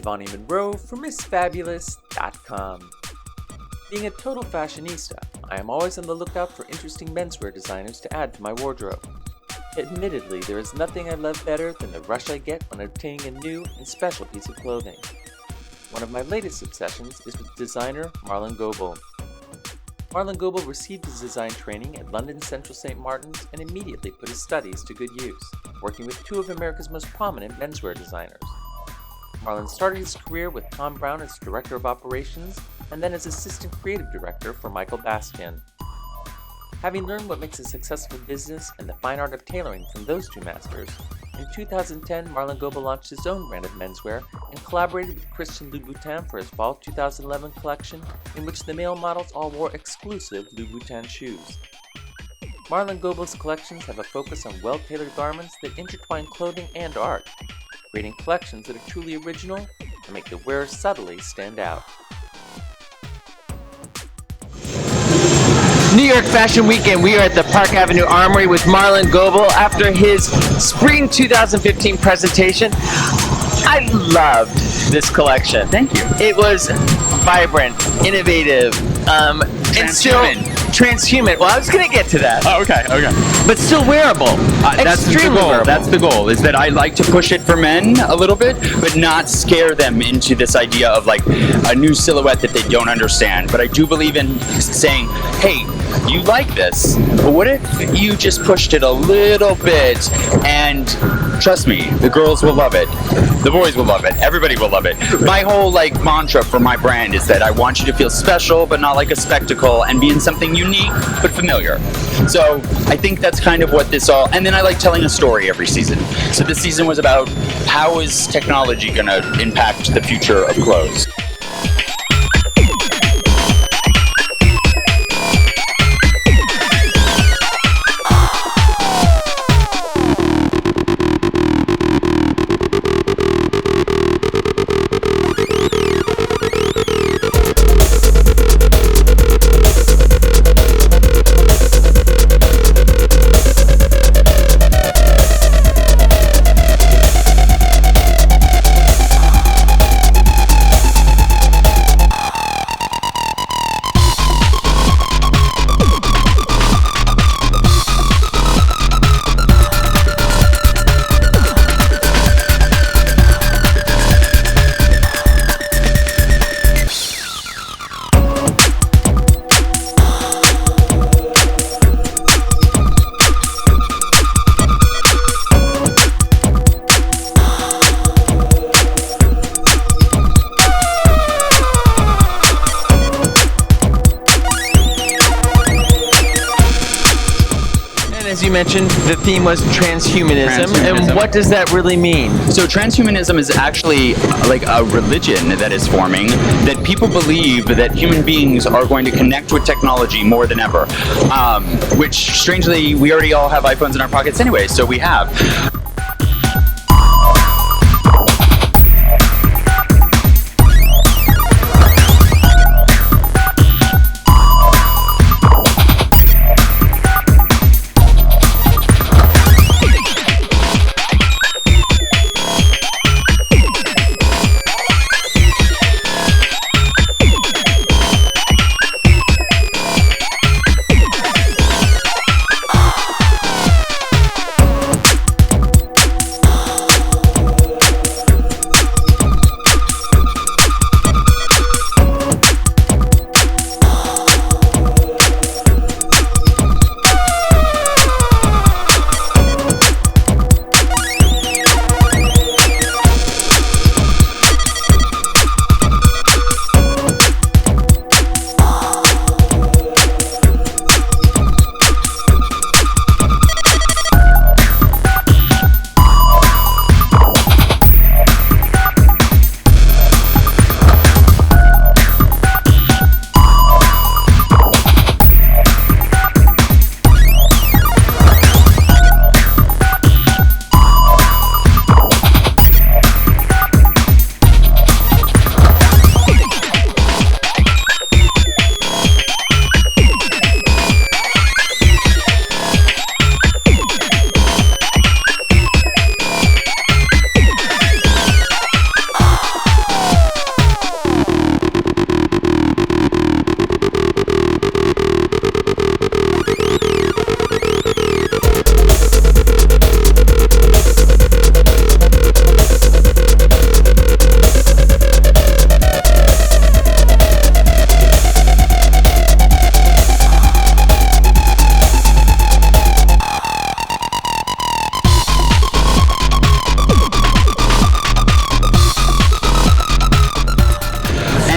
Devani Monroe from MissFabulous.com. Being a total fashionista, I am always on the lookout for interesting menswear designers to add to my wardrobe. Admittedly, there is nothing I love better than the rush I get when obtaining a new and special piece of clothing. One of my latest obsessions is with designer Marlon Gobel. Marlon Gobel received his design training at London's Central St. Martin's and immediately put his studies to good use, working with two of America's most prominent menswear designers. Marlon started his career with Tom Brown as Director of Operations and then as Assistant Creative Director for Michael Bastian. Having learned what makes a successful business and the fine art of tailoring from those two masters, in 2010 Marlon Gobel launched his own brand of menswear and collaborated with Christian Louboutin for his Fall 2011 collection, in which the male models all wore exclusive Louboutin shoes. Marlon Gobel's collections have a focus on well-tailored garments that intertwine clothing and art, creating collections that are truly original and make the wearer subtly stand out. New York Fashion Weekend, we are at the Park Avenue Armory with Marlon Gobel after his Spring 2015 presentation. I loved this collection. Thank you. It was vibrant, innovative, and still transhuman. Well, I was going to get to that. Oh, okay. But still wearable. That's the Extremely goal. wearable. That's the goal, is that I like to push it for men a little bit, but not scare them into this idea of like a new silhouette that they don't understand. But I do believe in saying, hey, you like this, but what if you just pushed it a little bit, and trust me, the girls will love it. The boys will love it. Everybody will love it. My whole mantra for my brand is that I want you to feel special, but not like a spectacle, and be in something unique but familiar. So I think that's kind of what this all. And then I like telling a story every season. So this season was about how is technology going to impact the future of clothes. As you mentioned, the theme was transhumanism. And what does that really mean? So transhumanism is actually like a religion that is forming, that people believe that human beings are going to connect with technology more than ever, which strangely, we already all have iPhones in our pockets anyway, so we have.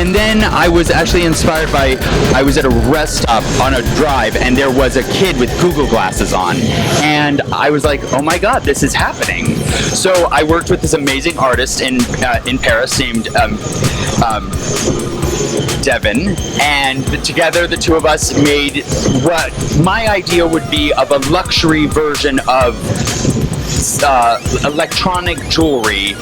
And then I was actually inspired by, I was at a rest stop on a drive, and there was a kid with Google glasses on. And I was like, oh my God, this is happening. So I worked with this amazing artist in Paris named Devin, and together the two of us made what my idea would be of a luxury version of electronic jewelry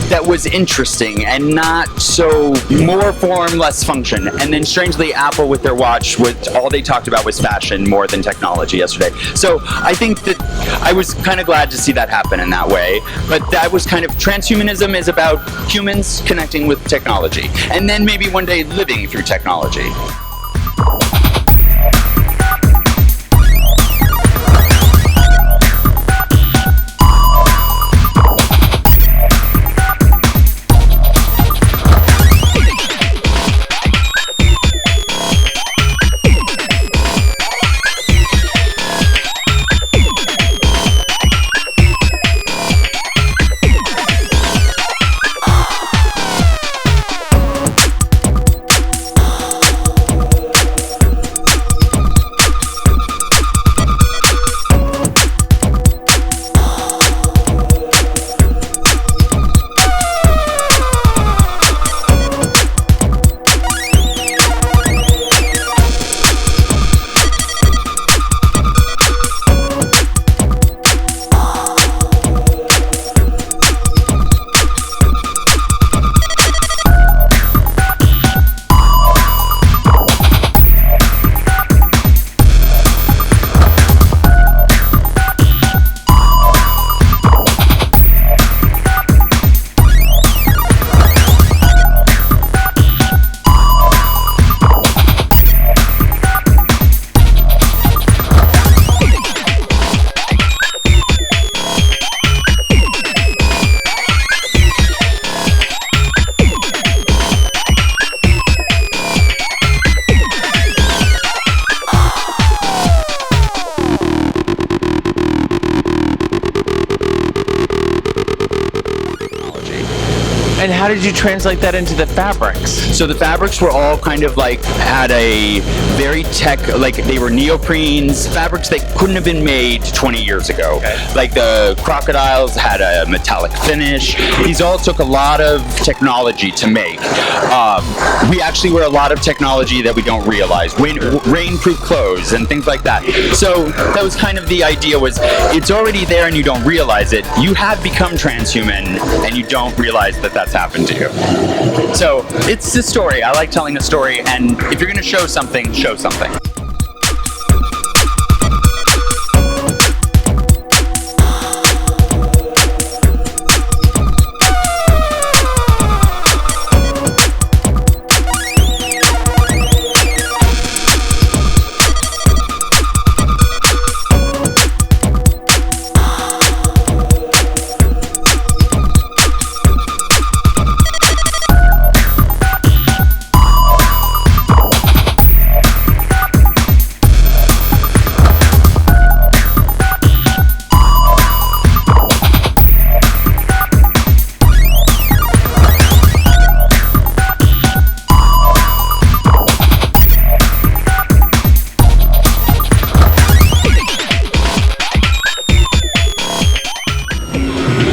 that was interesting and not so more form, less function. And then strangely, Apple with their watch, all they talked about was fashion more than technology yesterday. So I think that I was kind of glad to see that happen in that way. But that was kind of, transhumanism is about humans connecting with technology, and then maybe one day living through technology. And how did you translate that into the fabrics? So the fabrics were all kind of like at a very like they were neoprenes, fabrics that couldn't have been made 20 years ago. Okay. Like the crocodiles had a metallic finish. These all took a lot of technology to make. We actually wear a lot of technology that we don't realize. Rainproof clothes and things like that. So that was kind of the idea, was it's already there and you don't realize it. You have become transhuman and you don't realize that that's happened to you. So it's a story. I like telling a story, and if you're going to show something, show something.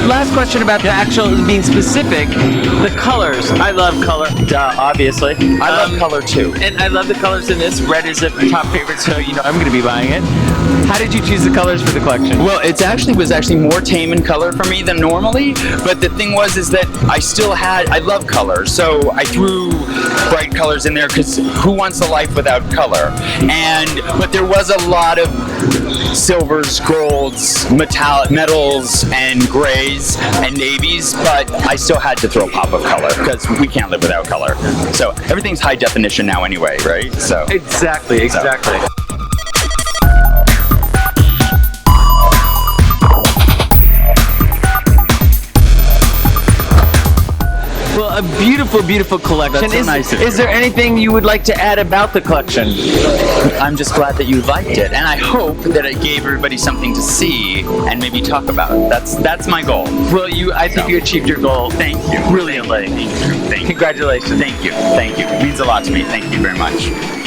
Last question about the actual being specific, the colors. I love color, obviously. I love color too. And I love the colors in this. Red is a top favorite, so you know I'm going to be buying it. How did you choose the colors for the collection? Well, it was actually more tame in color for me than normally, but the thing is that I love color, so I threw bright colors in there because who wants a life without color? But there was a lot of silvers, golds, metals, and grays and navies, but I still had to throw a pop of color because we can't live without color. So everything's high definition now anyway, right? So Exactly. Well, Well, a beautiful, beautiful collection. That's so nice of Is you. there anything you would like to add about the collection? I'm just glad that you liked it, and I hope that it gave everybody something to see and maybe talk about. That's my goal. Well, I think you achieved your goal. Thank you. Brilliantly. Thank you. Congratulations. Thank you. Thank you. It means a lot to me. Thank you very much.